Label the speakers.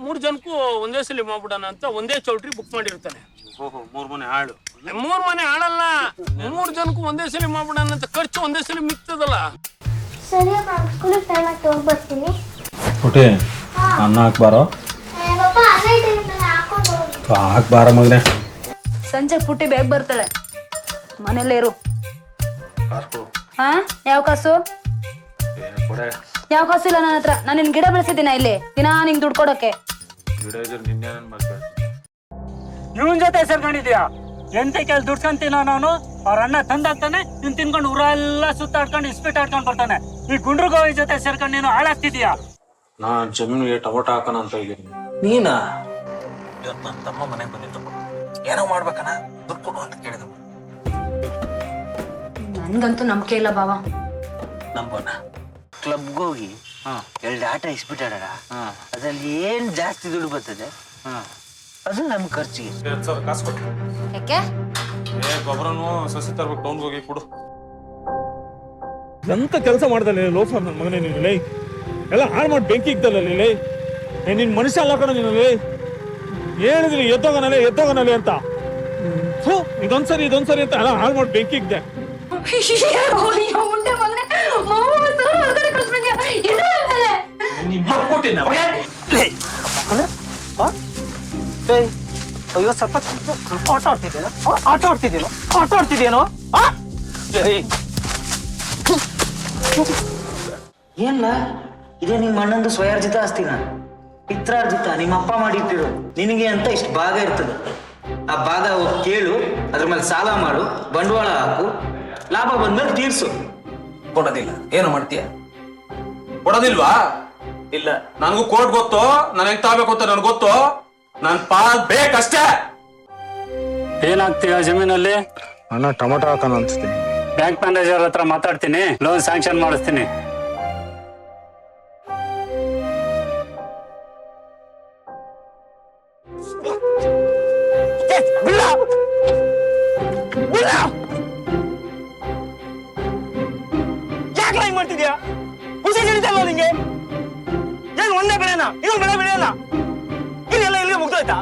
Speaker 1: 3 ಜನಕ್ಕೂ ಒಂದೇ ಸಲ ಮಾಡ್ಬಿಡೋಣ ಅಂತ ಒಂದೇ ಚೌಲ್ಟ್ರಿ ಬುಕ್ ಮಾಡಿರ್ತಾನೆ.
Speaker 2: ಓಹೋ 3 ಮನೆ ಹಾಳು.
Speaker 1: 3 ಮನೆ ಹಾಳಲ್ಲ, 3 ಜನಕ್ಕೂ ಒಂದೇ ಸಲ ಮಾಡ್ಬಿಡೋಣ ಅಂತ ಖರ್ಚು ಒಂದೇ ಸಲ ಮಿಕ್ತದಲ್ಲ.
Speaker 3: ಸರಿ ಸ್ಕೂಲಿಗೆ ಟೈಮ್ ಆಗಿ ಹೋಗಿ ಬರ್ತೀನಿ.
Speaker 4: ಪುಟಿ ಅನ್ನ ಹಾಕ್ಬಾರೋ. ಹಾಕ್ಬಾರ ಮಗನೆ.
Speaker 5: ಸಂಜೆ ಪುಟ್ಟಿ ಬೇಗ ಬರ್ತಾಳೆ, ಮನೇಲೇ ಇರು. ಹಾ ಯಾವ ಕಾಸು? ಯಾವ ಕಾಸು ಇಲ್ಲ ನನ್ನ ಹತ್ರ. ನಾನು ನಿನ್ ಗಿಡ ಬೆಳೆಸಿದ್ದೀನ ಇಲ್ಲಿ, ದಿನಾ ನಿಂಗೆ ದುಡ್ಡು ಕೊಡೋಕೆ.
Speaker 2: ಇವನ್ ಜೊತೆ ಸೇರ್ಕೊಂಡಿದ್ಯಾ? ಎಂತ ಕೆಲ್ ದುಡ್ಸ್ಕೊಂತೀನೋ ನಾನು. ಅವ್ರ ಅಣ್ಣ ತಂದಾಗ್ತಾನೆ, ನೀನ್ ತಿನ್ಕೊಂಡು ಊರ ಎಲ್ಲ ಸುತ್ತಾಡ್ಕೊಂಡು ಇಸ್ಪೀಟ್ ಆಡ್ಕೊಂಡ್ ಬರ್ತಾನೆ. ಈ ಗುಂಡ್ರಗೋವಿ ಜೊತೆ ಸೇರ್ಕೊಂಡು ನೀನು ಹಾಳಾಗ್ತಿದ್ಯಾ?
Speaker 4: ನಾನ್ ಜಮೀನಿಗೆ ಟೊಮೊಟೊ ಹಾಕೋಣ ಅಂತ ಇದ್ದೀನಿ.
Speaker 6: ನೀನಾ? ಇವತ್ತು ನನ್ನ ತಮ್ಮ ಮನೆಗೆ ಬಂದಿತ್ತು, ಏನೋ ಮಾಡ್ಬೇಕನ ದುಡ್ಡು ಕೊಡು ಅಂತ ಕೇಳಿದವು.
Speaker 5: ನನ್ಗಂತೂ ನಂಬಿಕೆ ಇಲ್ಲ ಬಾವ.
Speaker 6: ನಂಬೋಣ. ಕ್ಲಬ್ಗೆ ಹೋಗಿ 2 ಆಟ ಇಸ್ಬಿಟ್ ಆಡೋಣ. ಅದ್ರಲ್ಲಿ ಏನ್ ಜಾಸ್ತಿ ದುಡ್ಡು ಬರ್ತದೆ ಅದು ನಮ್ ಖರ್ಚಿಗೆ.
Speaker 4: ಕಾಸು ಕೊಟ್ಟು
Speaker 5: ಯಾಕೆ?
Speaker 4: ಗೊಬ್ಬರನು ಸಸಿ ತರ್ಬೇಕು, ಟೌನ್ಗೆ ಹೋಗಿ ಕೊಡು. ಎಂತ ಕೆಲಸ ಮಾಡ್ದಲ್ಲ ಲೋಫರ್ ನನ್ನ ಮಗನೇ ನೀನು ಲೈ. ಎಲ್ಲ ಹಾಳು ಮಾಡಿ ಬೆಂಕಿ ಇಕ್ತಲ್ಲ ಲೈ. ನಿನ್ ಮನುಷ್ಯ ಅಲ್ಲ ಕಣ ನೀನು ಲೈ. ಹೇಳಿದ್ರಿ ಎದ್ದೋಗನಲೆ ಅಂತ. ಇದೊಂದ್ಸರಿ ಅಂತ ಎಲ್ಲ ಹಾಳು ಮಾಡಿ ಬೆಂಕಿ ಇಕ್ದೆ.
Speaker 6: ಅಯ್ಯೋ ಸ್ವಲ್ಪ ಆಟ ಆಡ್ತಿದ್ದೇನೋ ಏನ ಇದೇ ನಿಮ್ಮ ಅಣ್ಣಂದು ಸ್ವಯಾರ್ಜಿತ ಆಸ್ತಿನ ಪಿತ್ರಾರ್ಜಿತ ನಿಮ್ಮ ಅಪ್ಪ ಮಾಡಿಟ್ಟಿರೋ ನಿನಗೆ ಅಂತ ಇಷ್ಟು ಭಾಗ ಇರ್ತದೆ. ಆ ಭಾಗ ಹೋಗಿ ಕೇಳು, ಅದ್ರ ಮೇಲೆ ಸಾಲ ಮಾಡು, ಬಂಡವಾಳ ಹಾಕು, ಲಾಭ ಬಂದ್ಮೇಲೆ ತೀರ್ಸು.
Speaker 4: ಕೊಡೋದಿಲ್ಲ. ಏನು ಮಾಡ್ತೀಯ? ಕೊಡೋದಿಲ್ವಾ? ಇಲ್ಲ, ನನಗೂ ಕೋರ್ಟ್ ಗೊತ್ತು, ನಾನು ಹೆಂಗ್ ತಾಬೇಕು ಅಂತ ನನ್ಗೆ ಗೊತ್ತು. ನನ್ ಪಾಲ್ ಬೇಕಷ್ಟೇ.
Speaker 2: ಏನಾಗ್ತೀಯ ಜಮೀನಲ್ಲಿ?
Speaker 4: ಅಣ್ಣ ಟೊಮೊಟೊ ಹಾಕೋಣ ಅನ್ಸ್ತೀನಿ.
Speaker 2: ಬ್ಯಾಂಕ್ ಮ್ಯಾನೇಜರ್ ಹತ್ರ ಮಾತಾಡ್ತೀನಿ, ಲೋನ್ ಸ್ಯಾಂಕ್ಷನ್ ಮಾಡಿಸ್ತೀನಿ.
Speaker 6: ಯಾಕೆ ಹಿಂಗ್ ಮಾಡ್ತಿದ್ಯಾ? ಹುಸಿ ಸಿಡಿತಲ್ವ ನಿಂಗೆ? ಏನ್ ಒಂದೇ ಬೆಳೆನಾ? ಇನ್ನೊಂದು ಬೆಳೆ ಬೆಳೆಯಲ್ಲ? ಇದೆಲ್ಲ ಇಲ್ಲಿಗೆ ಮುಗ್ದೋಯ್ತಾ?